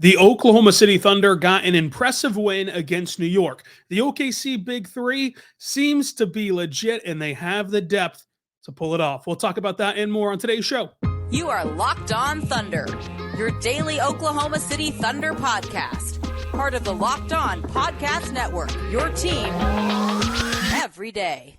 The Oklahoma City Thunder got an impressive win against New York. The OKC Big Three seems to be legit, and they have the depth to pull it off. We'll talk about that and more on today's show. You are Locked On Thunder, your daily Oklahoma City Thunder podcast. Part of the Locked On Podcast Network, your team every day.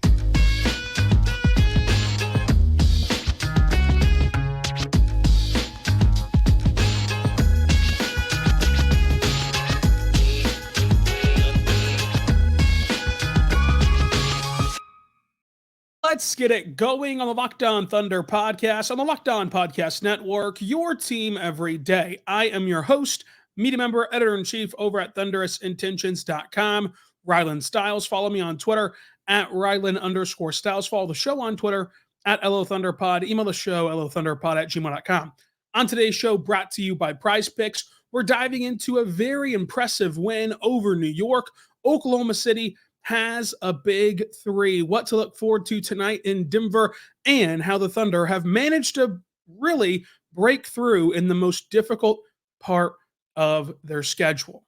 Let's get it going on the Locked On Thunder podcast, on the Locked On Podcast Network, your team every day. I am your host, media member, editor-in-chief over at thunderousintentions.com, Rylan Stiles. Follow me on Twitter at Rylan_Stiles. Follow the show on Twitter at LOThunderPod. Email the show, LOThunderPod@gmail.com. On today's show, brought to you by Prize Picks, we're diving into a very impressive win over New York. Oklahoma City has a big three. What to look forward to tonight in Denver, and how the Thunder have managed to really break through in the most difficult part of their schedule.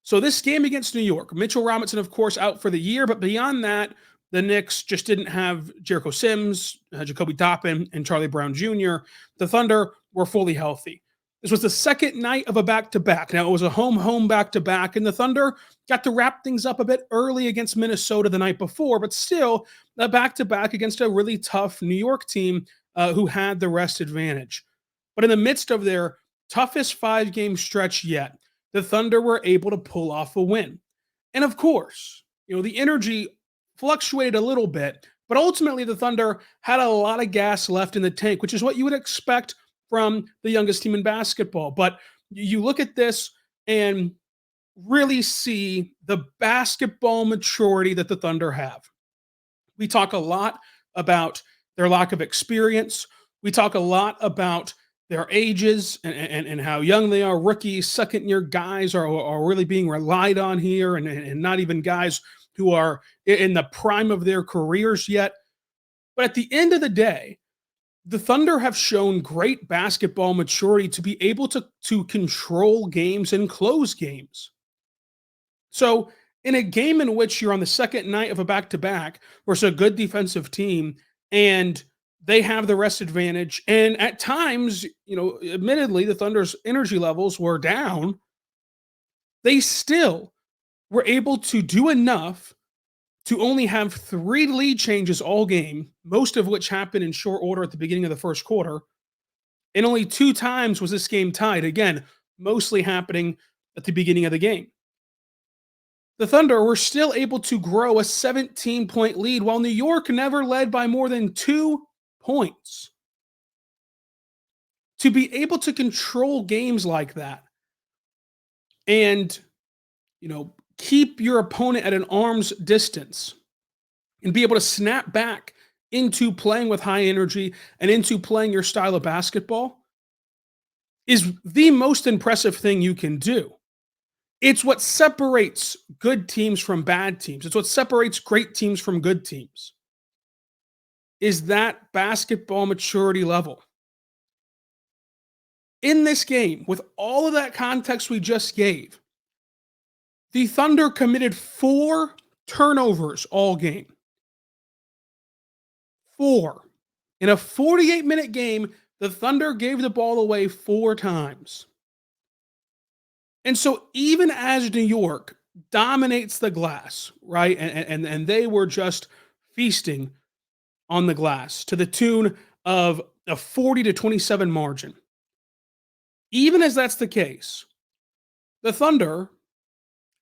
So this game against New York, Mitchell Robinson, of course, out for the year, but beyond that, the Knicks just didn't have Jericho Sims, Jacoby Toppin, and Charlie Brown Jr. The Thunder were fully healthy. This was the second night of a back-to-back. Now, it was a home back-to-back, and the Thunder got to wrap things up a bit early against Minnesota the night before, but still a back-to-back against a really tough New York team who had the rest advantage. But in the midst of their toughest five-game stretch yet, the Thunder were able to pull off a win. And of course, the energy fluctuated a little bit, but ultimately the Thunder had a lot of gas left in the tank, which is what you would expect from the youngest team in basketball. But you look at this and really see the basketball maturity that the Thunder have. We talk a lot about their lack of experience. We talk a lot about their ages and how young they are. Rookies, second-year guys are really being relied on here, and not even guys who are in the prime of their careers yet. But at the end of the day, the Thunder have shown great basketball maturity to be able to control games and close games. So in a game in which you're on the second night of a back-to-back versus a good defensive team, and they have the rest advantage, and at times, admittedly, the Thunder's energy levels were down, they still were able to do enough to only have 3 lead changes all game, most of which happened in short order at the beginning of the first quarter. And only 2 times was this game tied. Again, mostly happening at the beginning of the game. The Thunder were still able to grow a 17-point lead, while New York never led by more than 2 points. To be able to control games like that and, keep your opponent at an arm's distance and be able to snap back into playing with high energy and into playing your style of basketball is the most impressive thing you can do. It's what separates good teams from bad teams. It's what separates great teams from good teams, is that basketball maturity level. In this game, with all of that context we just gave, the Thunder committed 4 turnovers all game. 4. In a 48-minute game, the Thunder gave the ball away 4 times. And so even as New York dominates the glass, right, and they were just feasting on the glass to the tune of a 40-27 margin, even as that's the case, the Thunder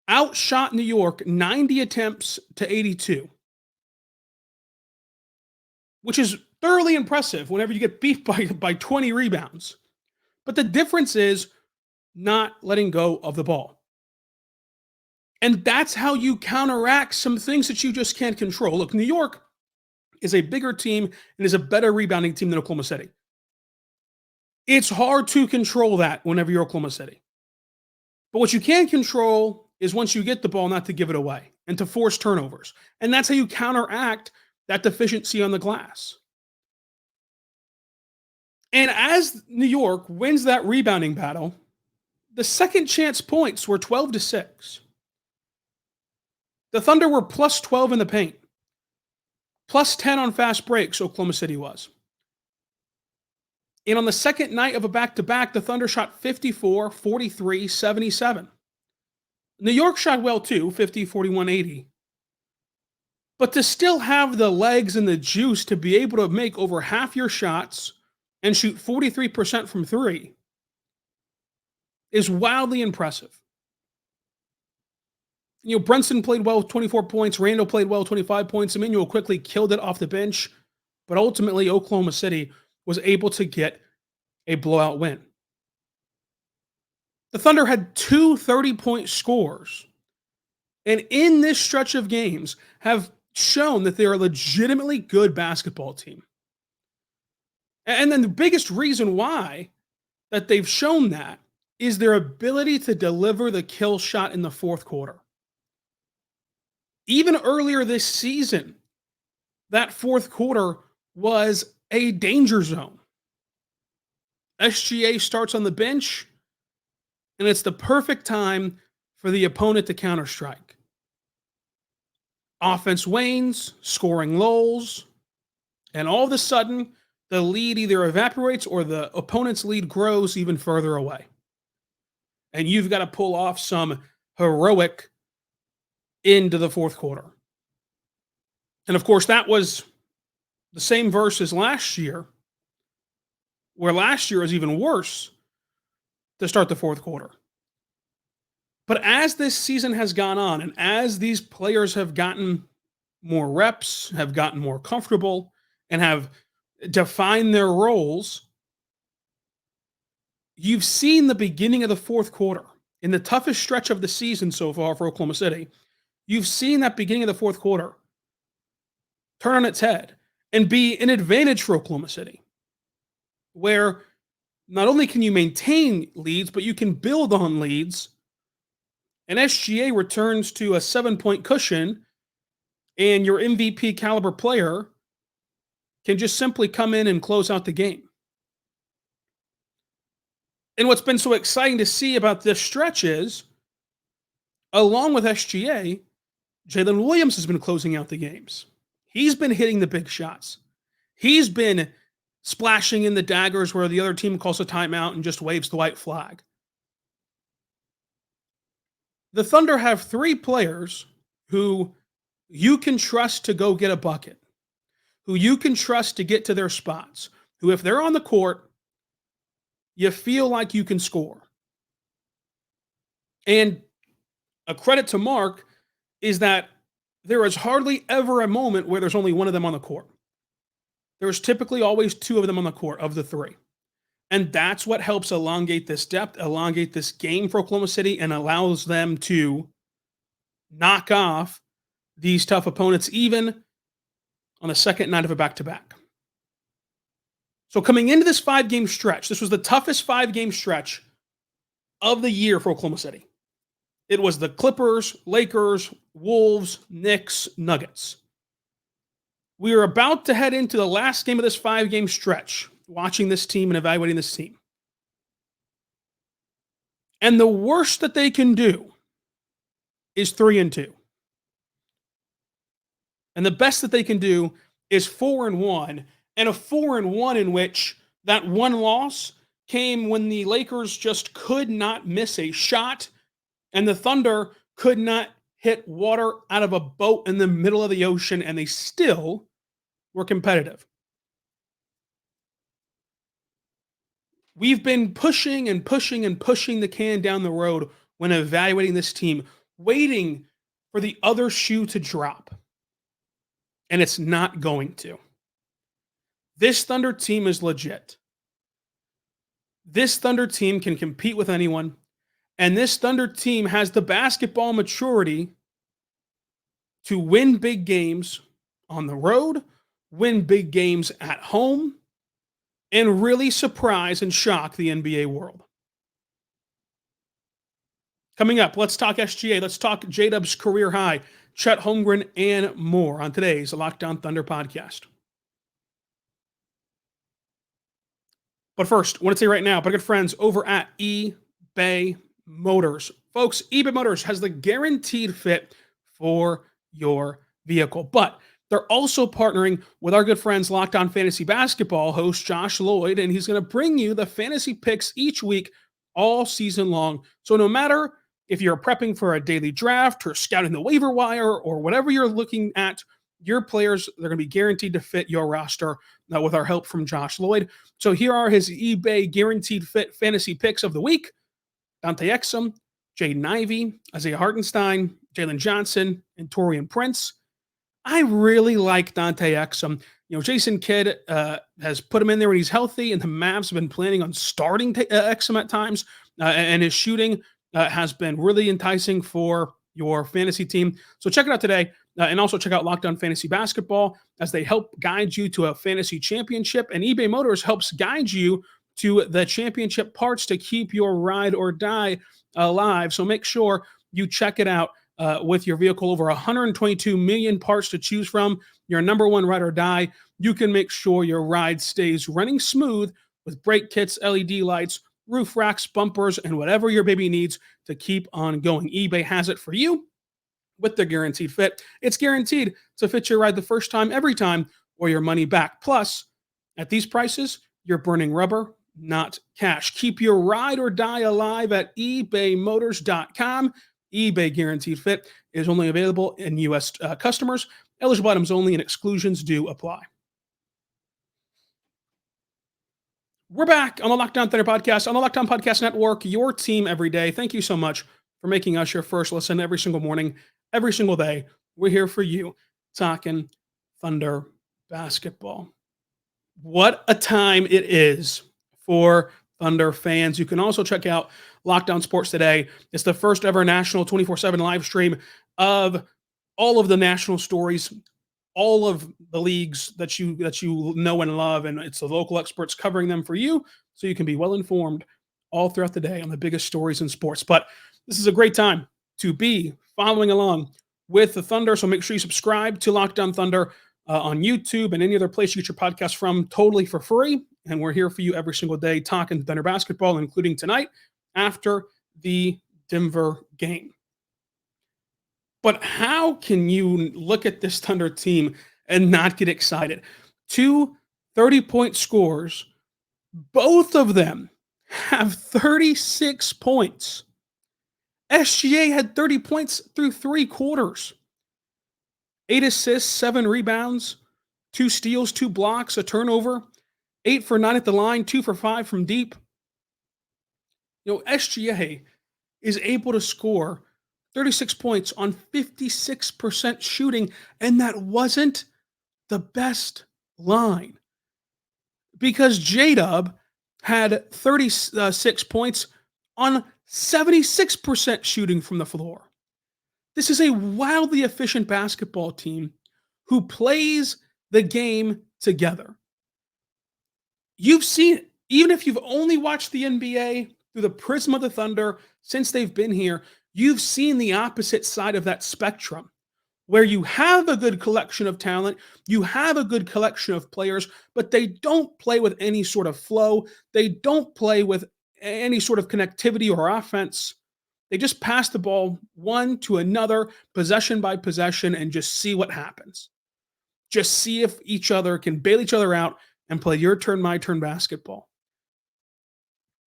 outshot New York 90 attempts to 82, which is thoroughly impressive whenever you get beat by 20 rebounds. But the difference is not letting go of the ball. And that's how you counteract some things that you just can't control. Look, New York is a bigger team and is a better rebounding team than Oklahoma City. It's hard to control that whenever you're Oklahoma City. But what you can control is once you get the ball, not to give it away and to force turnovers. And that's how you counteract that deficiency on the glass. And as New York wins that rebounding battle, The second chance points were 12-6. The Thunder were plus 12 in the paint, plus 10 on fast breaks, Oklahoma City was. And on the second night of a back-to-back, the Thunder shot 54, 43, 77. New York shot well too, 50, 41, 80. But to still have the legs and the juice to be able to make over half your shots and shoot 43% from three is wildly impressive. You know, Brunson played well with 24 points. Randall played well with 25 points. Emmanuel quickly killed it off the bench. But ultimately, Oklahoma City was able to get a blowout win. The Thunder had two 30-point scores. And in this stretch of games have shown that they're a legitimately good basketball team. And then the biggest reason why that they've shown that is their ability to deliver the kill shot in the fourth quarter. Even earlier this season, that fourth quarter was a danger zone. SGA starts on the bench, and it's the perfect time for the opponent to counterstrike. Offense wanes, scoring lulls, and all of a sudden, the lead either evaporates or the opponent's lead grows even further away. And you've got to pull off some heroic into the fourth quarter. And of course, that was the same verse as last year, where last year was even worse to start the fourth quarter. But as this season has gone on, and as these players have gotten more reps, have gotten more comfortable, and have defined their roles, you've seen the beginning of the fourth quarter. In the toughest stretch of the season so far for Oklahoma City, you've seen that beginning of the fourth quarter turn on its head and be an advantage for Oklahoma City, where not only can you maintain leads, but you can build on leads. And SGA returns to a 7-point cushion, and your MVP caliber player can just simply come in and close out the game. And what's been so exciting to see about this stretch is, along with SGA, Jalen Williams has been closing out the games. He's been hitting the big shots. He's been splashing in the daggers where the other team calls a timeout and just waves the white flag. The Thunder have three players who you can trust to go get a bucket, who you can trust to get to their spots, who, if they're on the court, you feel like you can score. And a credit to Mark is that there is hardly ever a moment where there's only one of them on the court. There's typically always two of them on the court of the three. And that's what helps elongate this depth, elongate this game for Oklahoma City, and allows them to knock off these tough opponents, even on the second night of a back-to-back. So coming into this 5-game stretch, this was the toughest 5-game stretch of the year for Oklahoma City. It was the Clippers, Lakers, Wolves, Knicks, Nuggets. We are about to head into the last game of this 5-game stretch, watching this team and evaluating this team. And the worst that they can do is 3-2. And the best that they can do is 4-1, and a 4-1 in which that one loss came when the Lakers just could not miss a shot, and the Thunder could not hit water out of a boat in the middle of the ocean, and they still were competitive. We've been pushing and pushing and pushing the can down the road when evaluating this team, waiting for the other shoe to drop. And it's not going to. This Thunder team is legit. This Thunder team can compete with anyone. And this Thunder team has the basketball maturity to win big games on the road, win big games at home, and really surprise and shock the NBA world. Coming up, let's talk SGA. Let's talk J-Dub's career high, Chet Holmgren, and more on today's Locked On Thunder podcast. But first, I want to say right now, my good friends over at eBay eBay Motors. Folks, eBay Motors has the guaranteed fit for your vehicle, but they're also partnering with our good friends Locked On Fantasy Basketball host Josh Lloyd, and he's going to bring you the fantasy picks each week all season long. So no matter if you're prepping for a daily draft or scouting the waiver wire or whatever you're looking at, your players, they're going to be guaranteed to fit your roster with our help from Josh Lloyd. So here are his eBay guaranteed fit fantasy picks of the week. Dante Exum, Jaden Ivey, Isaiah Hartenstein, Jalen Johnson, and Taurean Prince. I really like Dante Exum. Jason Kidd has put him in there when he's healthy, and the Mavs have been planning on starting Exum at times, and his shooting has been really enticing for your fantasy team. So check it out today, and also check out Locked On Fantasy Basketball as they help guide you to a fantasy championship, and eBay Motors helps guide you to the championship parts to keep your ride or die alive. So make sure you check it out with your vehicle. Over 122 million parts to choose from. Your number one ride or die. You can make sure your ride stays running smooth with brake kits, LED lights, roof racks, bumpers, and whatever your baby needs to keep on going. eBay has it for you with the guaranteed fit. It's guaranteed to fit your ride the first time, every time, or your money back. Plus, at these prices, you're burning rubber, not cash. Keep your ride or die alive at ebaymotors.com. eBay Guaranteed Fit is only available in U.S. Customers. Eligible items only, and exclusions do apply. We're back on the Locked On Thunder podcast, on the Locked On Podcast Network, your team every day. Thank you so much for making us your first listen every single morning, every single day. We're here for you, talking Thunder basketball. What a time it is for Thunder fans. You can also check out Locked On Sports Today. It's the first ever national 24/7 live stream of all of the national stories, all of the leagues that you know and love, and it's the local experts covering them for you, so you can be well informed all throughout the day on the biggest stories in sports. But this is a great time to be following along with the Thunder, so make sure you subscribe to Locked On Thunder on YouTube and any other place you get your podcast from, totally for free. And we're here for you every single day talking Thunder basketball, including tonight after the Denver game. But how can you look at this Thunder team and not get excited? 2 30-point scores. Both of them have 36 points. SGA had 30 points through 3 quarters. 8 assists, 7 rebounds, 2 steals, 2 blocks, a turnover, 8 for 9 at the line, 2 for 5 from deep. SGA is able to score 36 points on 56% shooting, and that wasn't the best line. Because J-Dub had 36 points on 76% shooting from the floor. This is a wildly efficient basketball team who plays the game together. You've seen it. Even if you've only watched the NBA through the prism of the Thunder since they've been here, you've seen the opposite side of that spectrum, where you have a good collection of talent, you have a good collection of players, but they don't play with any sort of flow. They don't play with any sort of connectivity or offense. They just pass the ball one to another, possession by possession, and just see what happens. Just see if each other can bail each other out and play your turn, my turn basketball.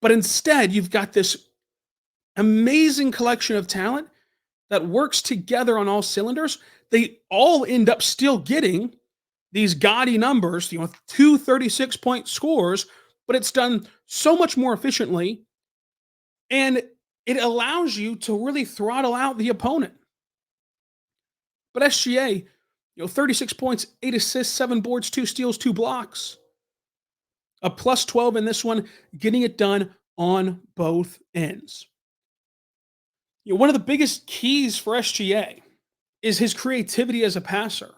But instead, you've got this amazing collection of talent that works together on all cylinders. They all end up still getting these gaudy numbers, 2 36-point scores, but it's done so much more efficiently, and it allows you to really throttle out the opponent. But SGA, 36 points, 8 assists, 7 boards, 2 steals, 2 blocks. A plus 12 in this one, getting it done on both ends. One of the biggest keys for SGA is his creativity as a passer.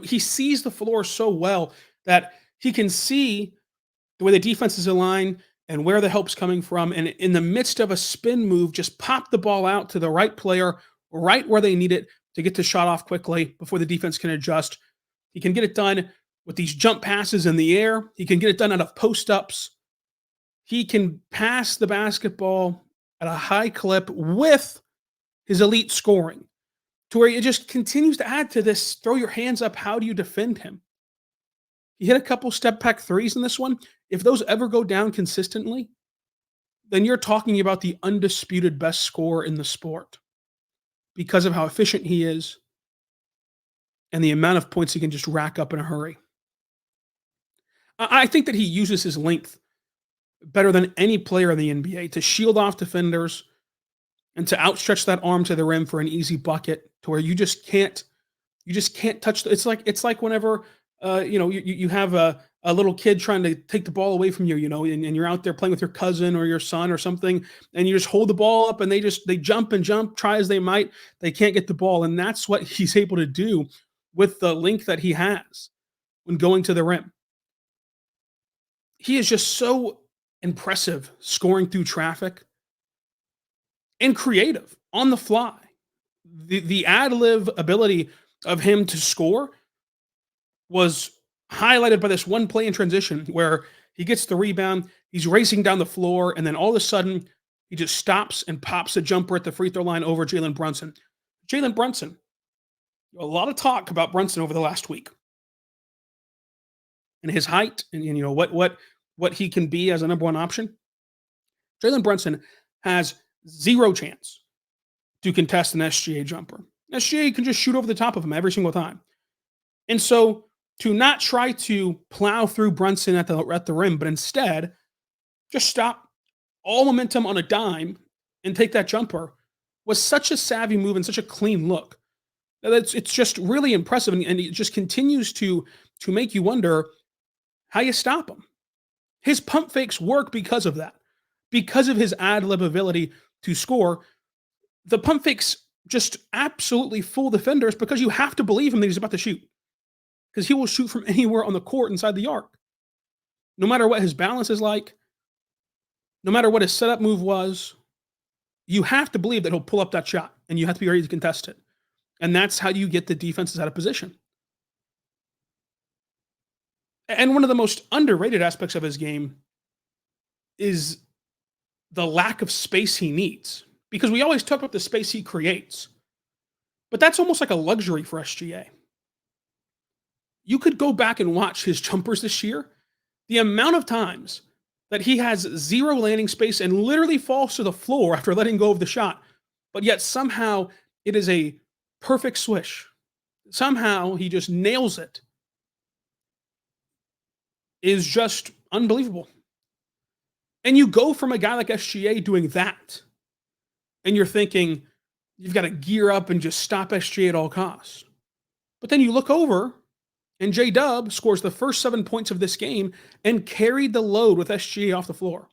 He sees the floor so well that he can see the way the defense is aligned and where the help's coming from. And in the midst of a spin move, just pop the ball out to the right player, right where they need it to get the shot off quickly before the defense can adjust. He can get it done with these jump passes in the air. He can get it done out of post-ups. He can pass the basketball at a high clip with his elite scoring, to where it just continues to add to this throw your hands up. How do you defend him? He hit a couple step back threes in this one. If those ever go down consistently, then you're talking about the undisputed best scorer in the sport because of how efficient he is and the amount of points he can just rack up in a hurry. I think that he uses his length better than any player in the NBA to shield off defenders and to outstretch that arm to the rim for an easy bucket to where you just can't touch it's like whenever you have a little kid trying to take the ball away from you, and you're out there playing with your cousin or your son or something, and you just hold the ball up and they jump and jump, try as they might, they can't get the ball. And that's what he's able to do with the length that he has when going to the rim. He is just so impressive scoring through traffic and creative on the fly. The ad-lib ability of him to score was highlighted by this one play in transition where he gets the rebound, he's racing down the floor, and then all of a sudden he just stops and pops a jumper at the free throw line over Jalen Brunson. Jalen Brunson, a lot of talk about Brunson over the last week and his height and what he can be as a number one option. Jalen Brunson has zero chance to contest an SGA jumper. SGA can just shoot over the top of him every single time. And so to not try to plow through Brunson at the rim, but instead just stop all momentum on a dime and take that jumper was such a savvy move and such a clean look. It's just really impressive, and it just continues to make you wonder how you stop him. His pump fakes work because of that, because of his ad-lib ability to score. The pump fakes just absolutely fool defenders because you have to believe him that he's about to shoot, because he will shoot from anywhere on the court inside the arc. No matter what his balance is like, no matter what his setup move was, you have to believe that he'll pull up that shot, and you have to be ready to contest it. And that's how you get the defenses out of position. And one of the most underrated aspects of his game is the lack of space he needs, because we always talk about the space he creates, but that's almost like a luxury for SGA. You could go back and watch his jumpers this year. The amount of times that he has zero landing space and literally falls to the floor after letting go of the shot, but yet somehow it is a perfect swish. Somehow he just nails it. Is just unbelievable. And you go from a guy like SGA doing that, and you're thinking you've got to gear up and just stop SGA at all costs. But then you look over, and J-Dub scores the first 7 points of this game and carried the load with SGA off the floor.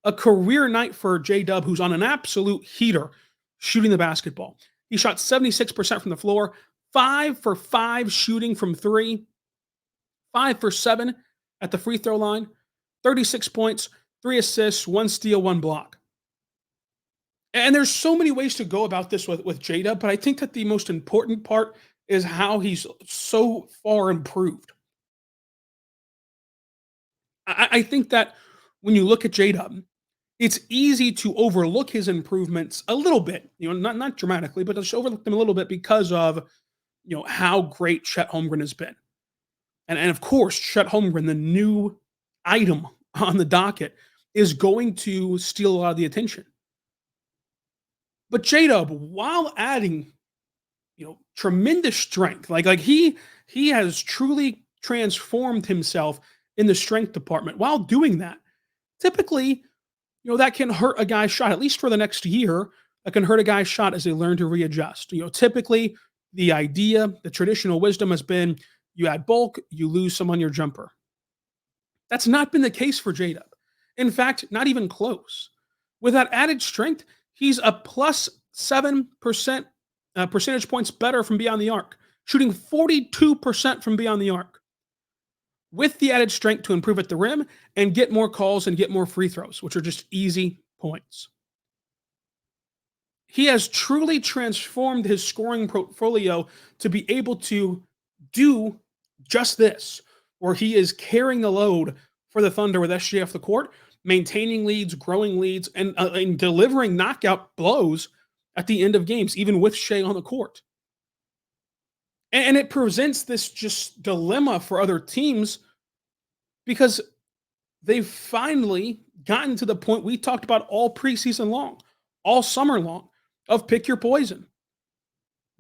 A career night for J-Dub, who's on an absolute heater shooting the basketball. He shot 76% from the floor, 5 for 5 shooting from three, 5 for 7 at the free throw line, 36 points, 3 assists, 1 steal, 1 block. And there's so many ways to go about this with J-Dub, but I think that the most important part is how he's so far improved. I think that when you look at J-Dub, it's easy to overlook his improvements a little bit, not dramatically, but just overlook them a little bit because of, how great Chet Holmgren has been. And of course, Chet Holmgren, the new item on the docket, is going to steal a lot of the attention. But J-Dub, while adding, tremendous strength, like he has truly transformed himself in the strength department. While doing that, typically, that can hurt a guy's shot, at least for the next year. That can hurt a guy's shot as they learn to readjust. Typically, the traditional wisdom has been, you add bulk, you lose some on your jumper. That's not been the case for J-Dub. In fact, not even close. With that added strength, he's a plus 7% percentage points better from beyond the arc, shooting 42% from beyond the arc. With the added strength to improve at the rim and get more calls and get more free throws, which are just easy points. He has truly transformed his scoring portfolio to be able to do just this, where he is carrying the load for the Thunder with SGA off the court, maintaining leads, growing leads, and delivering knockout blows at the end of games, even with Shai on the court. And it presents this just dilemma for other teams because they've finally gotten to the point we talked about all preseason long, all summer long, of pick your poison.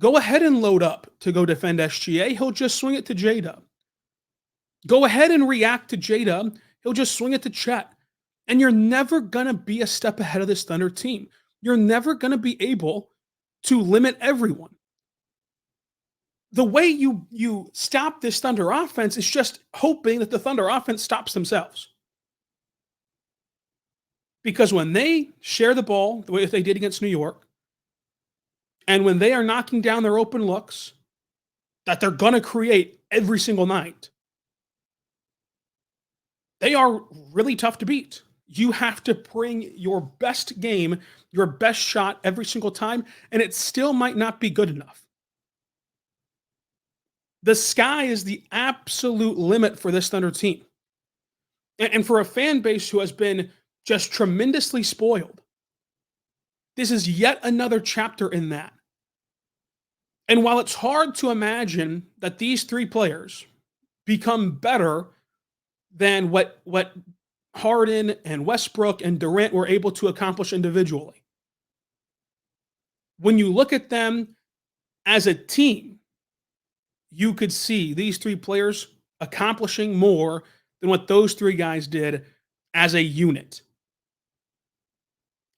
Go ahead and load up to go defend SGA. He'll just swing it to J-Dub. Go ahead and react to J-Dub. He'll just swing it to Chet. And you're never going to be a step ahead of this Thunder team. You're never going to be able to limit everyone. The way you stop this Thunder offense is just hoping that the Thunder offense stops themselves. Because when they share the ball the way they did against New York, and when they are knocking down their open looks that they're going to create every single night, they are really tough to beat. You have to bring your best game, your best shot every single time, and it still might not be good enough. The sky is the absolute limit for this Thunder team. And for a fan base who has been just tremendously spoiled, this is yet another chapter in that. And while it's hard to imagine that these three players become better than what Harden and Westbrook and Durant were able to accomplish individually, when you look at them as a team, you could see these three players accomplishing more than what those three guys did as a unit.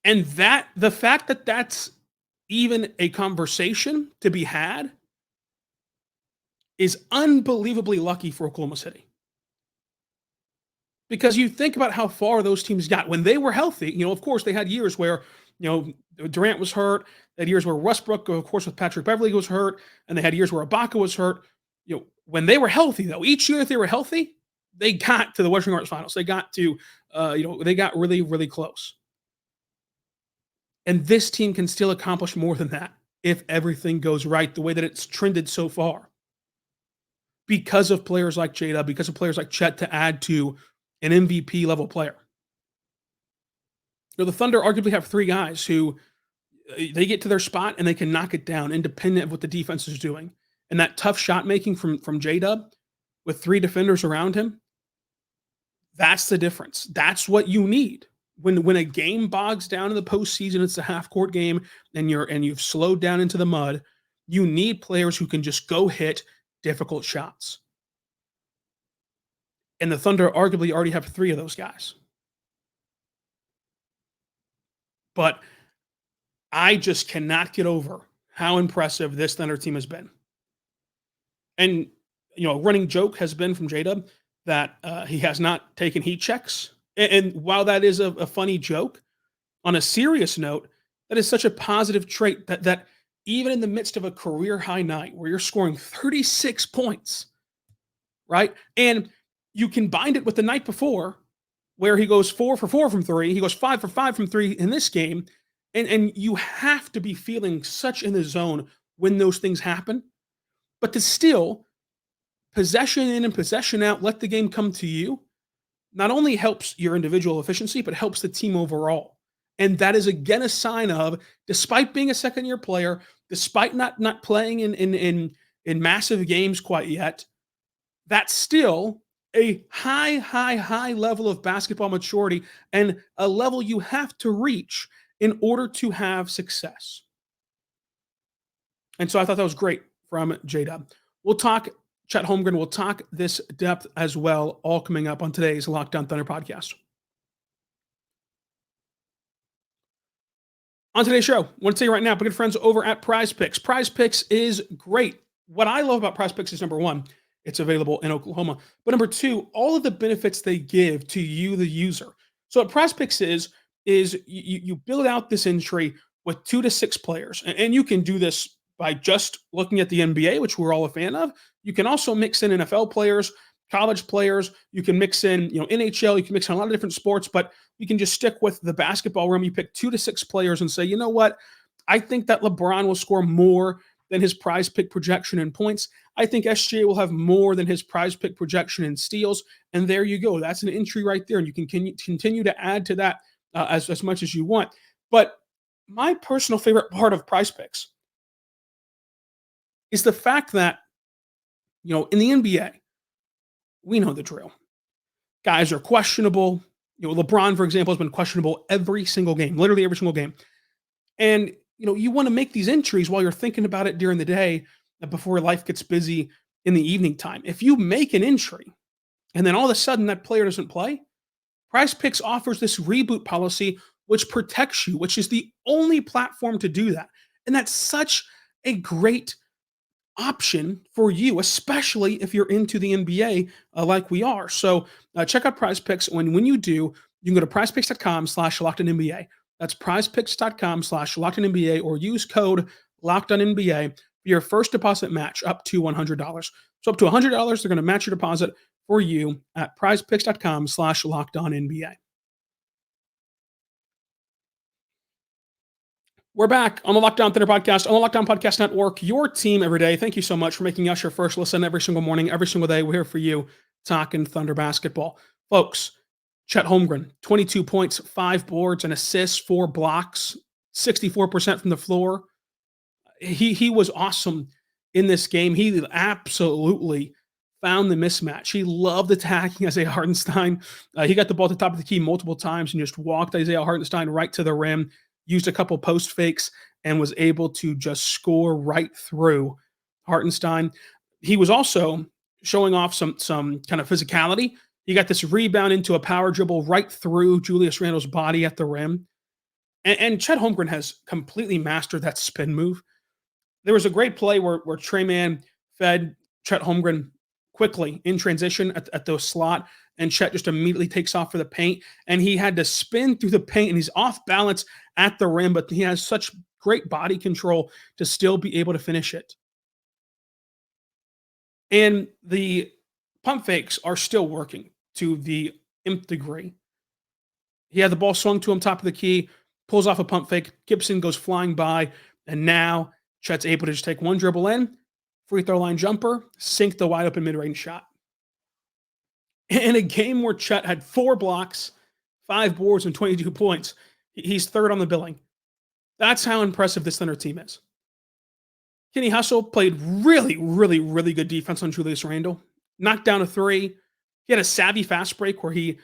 And that the fact that that's even a conversation to be had is unbelievably lucky for Oklahoma City. Because you think about how far those teams got when they were healthy. Of course, they had years where, Durant was hurt. They had years where Westbrook, of course, with Patrick Beverley was hurt. And they had years where Ibaka was hurt. When they were healthy, though, each year that they were healthy, they got to the Western Conference Finals. They got to, they got really, really close. And this team can still accomplish more than that if everything goes right the way that it's trended so far. Because of players like J-Dub, because of players like Chet to add to an MVP level player. The Thunder arguably have three guys who they get to their spot and they can knock it down independent of what the defense is doing. And that tough shot making from J-Dub with three defenders around him, that's the difference. That's what you need. When a game bogs down in the postseason, it's a half-court game, and you've slowed down into the mud, you need players who can just go hit difficult shots. And the Thunder arguably already have three of those guys. But I just cannot get over how impressive this Thunder team has been. And, a running joke has been from J-Dub that he has not taken heat checks. And while that is a funny joke, on a serious note, that is such a positive trait that even in the midst of a career high night where you're scoring 36 points, right? And you combined it with the night before where he goes 4 for 4 from three, he goes 5 for 5 from three in this game. And you have to be feeling such in the zone when those things happen. But to still, possession in and possession out, let the game come to you, not only helps your individual efficiency, but helps the team overall. And that is, again, a sign of, despite being a second-year player, despite not playing in massive games quite yet, that's still a high level of basketball maturity and a level you have to reach in order to have success. And so I thought that was great from J-Dub. We'll talk Chet Holmgren. We'll talk this depth as well, all coming up on today's Locked On Thunder podcast. On today's show, I want to tell you right now, my good friends over at Prize Picks. Prize Picks is great. What I love about Prize Picks is, number one, it's available in Oklahoma. But number two, all of the benefits they give to you, the user. So what Prize Picks is you build out this entry with 2 to 6 players. And you can do this by just looking at the NBA, which we're all a fan of. You can also mix in NFL players, college players. You can mix in, NHL. You can mix in a lot of different sports, but you can just stick with the basketball room. You pick 2 to 6 players and say, you know what? I think that LeBron will score more than his prize pick projection in points. I think SGA will have more than his prize pick projection in steals. And there you go. That's an entry right there. And you can continue to add to that as much as you want. But my personal favorite part of prize picks is the fact that, in the NBA, we know the drill. Guys are questionable. LeBron, for example, has been questionable every single game, literally every single game. And, you want to make these entries while you're thinking about it during the day before life gets busy in the evening time. If you make an entry and then all of a sudden that player doesn't play, Prize Picks offers this reboot policy which protects you, which is the only platform to do that. And that's such a great option for you, especially if you're into the NBA like we are. So check out Prize Picks. When you do, you can go to prizepicks.com/LockedOnNBA. That's prizepicks.com/LockedOnNBA, or use code LockedOnNBA for your first deposit match up to $100. So up to $100, they're going to match your deposit for you at prizepicks.com/LockedOnNBA. We're back on the Locked On Thunder podcast, on the Locked On Podcast Network, your team every day. Thank you so much for making us your first listen every single morning, every single day. We're here for you talking Thunder basketball. Folks, Chet Holmgren, 22 points, 5 boards, and assists, 4 blocks, 64% from the floor. He was awesome in this game. He absolutely found the mismatch. He loved attacking Isaiah Hartenstein. He got the ball at the top of the key multiple times and just walked Isaiah Hartenstein right to the rim, used a couple post fakes, and was able to just score right through Hartenstein. He was also showing off some kind of physicality. He got this rebound into a power dribble right through Julius Randle's body at the rim. And Chet Holmgren has completely mastered that spin move. There was a great play where Trey Mann fed Chet Holmgren quickly in transition at the slot, and Chet just immediately takes off for the paint, and he had to spin through the paint, and he's off balance at the rim, but he has such great body control to still be able to finish it. And the pump fakes are still working to the nth degree. He had the ball swung to him top of the key, pulls off a pump fake, Gibson goes flying by, and now Chet's able to just take one dribble in, free throw line jumper, sink the wide open mid-range shot. In a game where Chet had 4 blocks, 5 boards, and 22 points, he's third on the billing. That's how impressive this Thunder team is. Kenny Hustle played really, really, really good defense on Julius Randle. Knocked down a 3. He had a savvy fast break where he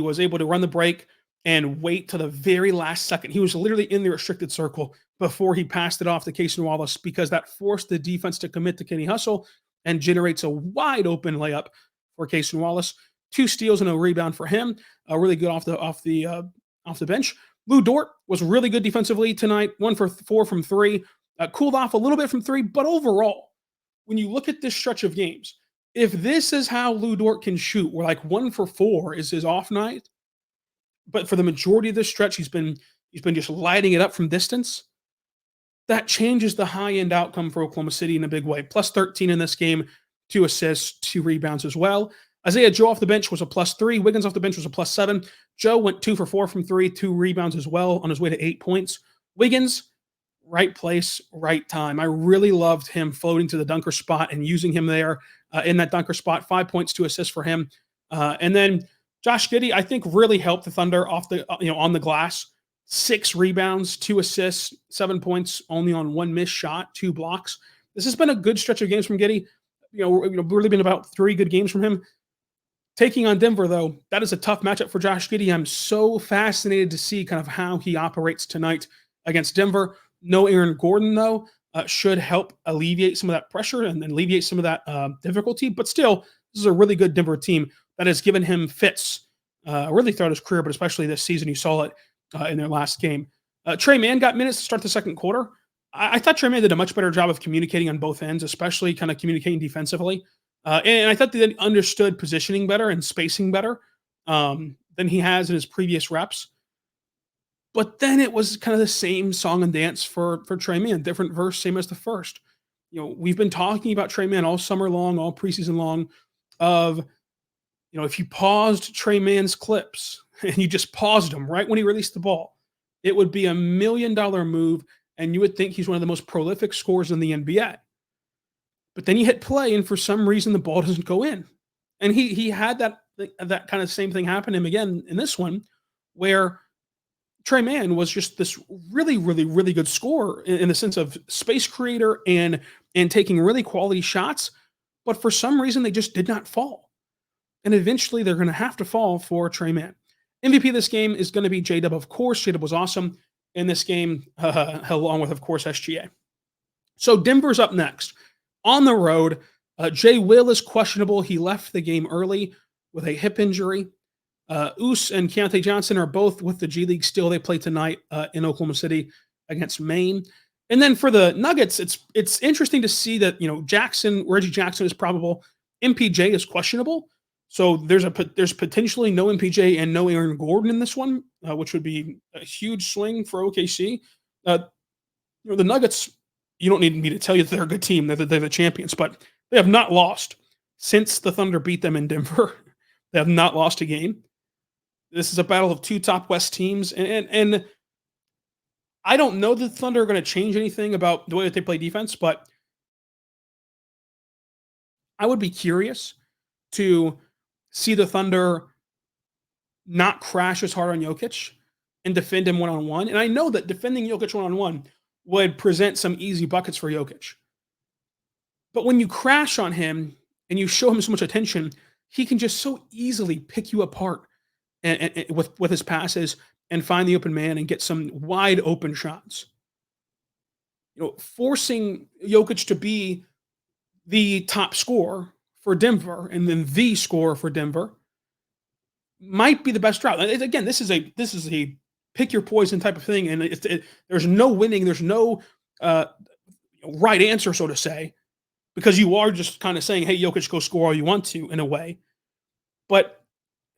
was able to run the break and wait till the very last second. He was literally in the restricted circle before he passed it off to Cason Wallace, because that forced the defense to commit to Kenny Hustle and generates a wide open layup for Cason Wallace. 2 steals and a rebound for him. Really good off the bench. Lou Dort was really good defensively tonight. 1 for 4 from 3. Cooled off a little bit from 3, but overall, when you look at this stretch of games, if this is how Lou Dort can shoot, where like 1 for 4 is his off night, but for the majority of this stretch, he's been just lighting it up from distance, that changes the high-end outcome for Oklahoma City in a big way. Plus 13 in this game, 2 assists, 2 rebounds as well. Isaiah Joe off the bench was a plus 3. Wiggins off the bench was a plus 7. Joe went 2 for 4 from 3, 2 rebounds as well, on his way to 8 points. Wiggins, right place, right time. I really loved him floating to the dunker spot and using him there in that dunker spot. 5 points, 2 assists for him. And then Josh Giddey, I think, really helped the Thunder off the on the glass. 6 rebounds, 2 assists, 7 points, only on 1 missed shot, 2 blocks. This has been a good stretch of games from Giddey. Really been about 3 good games from him. Taking on Denver, though, that is a tough matchup for Josh Giddey. I'm so fascinated to see kind of how he operates tonight against Denver. No Aaron Gordon, though, should help alleviate some of that pressure and alleviate some of that difficulty. But still, this is a really good Denver team that has given him fits really throughout his career, but especially this season. You saw it in their last game. Trey Mann got minutes to start the second quarter. I thought Trey Mann did a much better job of communicating on both ends, especially kind of communicating defensively. And I thought that he understood positioning better and spacing better than he has in his previous reps. But then it was kind of the same song and dance for Trey Mann, different verse, same as the first. We've been talking about Trey Mann all summer long, all preseason long, of, if you paused Trey Mann's clips and you just paused them right when he released the ball, it would be $1 million move and you would think he's one of the most prolific scorers in the NBA. But then you hit play, and for some reason the ball doesn't go in. And he had that kind of same thing happen to him again in this one, where Trey Mann was just this really, really, really good scorer in the sense of space creator and taking really quality shots. But for some reason, they just did not fall. And eventually, they're going to have to fall for Trey Mann. MVP of this game is going to be J-Dub, of course. J-Dub was awesome in this game, along with, of course, SGA. So Denver's up next. On the road, Jay Will is questionable. He left the game early with a hip injury. Oos and Keontae Johnson are both with the G League still. They play tonight in Oklahoma City against Maine. And then for the Nuggets, it's interesting to see that, Reggie Jackson is probable. MPJ is questionable. So there's potentially no MPJ and no Aaron Gordon in this one, which would be a huge swing for OKC. The Nuggets, you don't need me to tell you that they're a good team. They're the champions, but they have not lost since the Thunder beat them in Denver. They have not lost a game. This is a battle of two top West teams, and I don't know that the Thunder are going to change anything about the way that they play defense, but I would be curious to see the Thunder not crash as hard on Jokic and defend him one-on-one. And I know that defending Jokic one-on-one would present some easy buckets for Jokic. But when you crash on him and you show him so much attention, he can just so easily pick you apart and with his passes and find the open man and get some wide open shots. Forcing Jokic to be the top scorer for Denver and then the scorer for Denver might be the best route. Again, this is a pick your poison type of thing, and there's no winning, there's no right answer, so to say, because you are just kind of saying, hey, Jokic, go score all you want to, in a way. But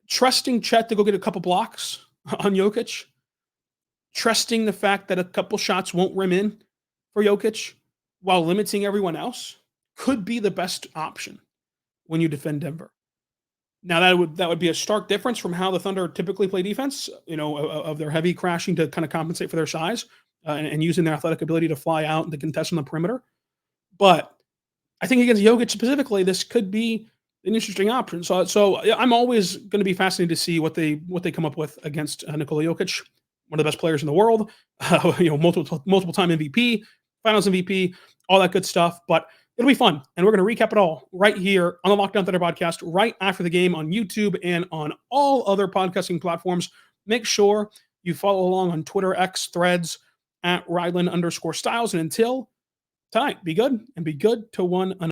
trusting Chet to go get a couple blocks on Jokic, trusting the fact that a couple shots won't rim in for Jokic while limiting everyone else could be the best option when you defend Denver. Now, that would be a stark difference from how the Thunder typically play defense, of their heavy crashing to kind of compensate for their size and using their athletic ability to fly out and to contest on the perimeter. But I think against Jokic specifically, this could be an interesting option. So I'm always going to be fascinated to see what they come up with against Nikola Jokic, one of the best players in the world, multiple time MVP, Finals MVP, all that good stuff. But it'll be fun, and we're going to recap it all right here on the Lockdown Thunder podcast right after the game on YouTube and on all other podcasting platforms. Make sure you follow along on Twitter, X, Threads, @Ryland_Styles. And until tonight, be good and be good to one another.